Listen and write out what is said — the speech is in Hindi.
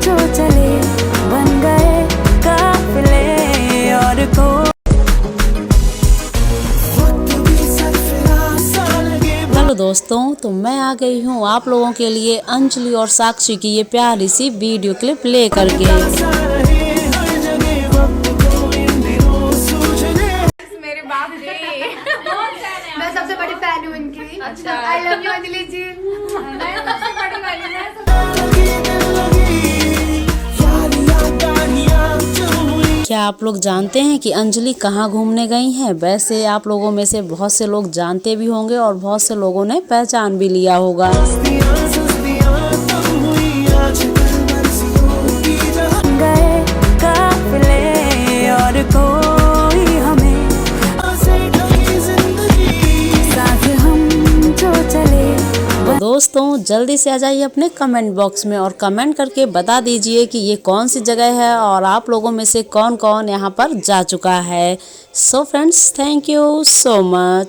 जो चले बन गए काफिले और को। हेलो दोस्तों, तो मैं आ गई हूँ आप लोगों के लिए अंजलि और साक्षी की ये प्यारी सी वीडियो क्लिप ले करके। मेरे बाप रे मैं सबसे बड़ी फैन हूँ इनकी। अच्छा, आई लव यू अंजलि जी। मैं सबसे बड़ी वाली मैं क्या आप लोग जानते हैं कि अंजलि कहाँ घूमने गई हैं? वैसे आप लोगों में से बहुत से लोग जानते भी होंगे और बहुत से लोगों ने पहचान भी लिया होगा। गए काफिले और कोई हमें साथ हम जो चले। दोस्तों जल्दी से आ जाइए अपने कमेंट बॉक्स में और कमेंट करके बता दीजिए कि ये कौन सी जगह है और आप लोगों में से कौन कौन यहाँ पर जा चुका है। So friends, thank you so much.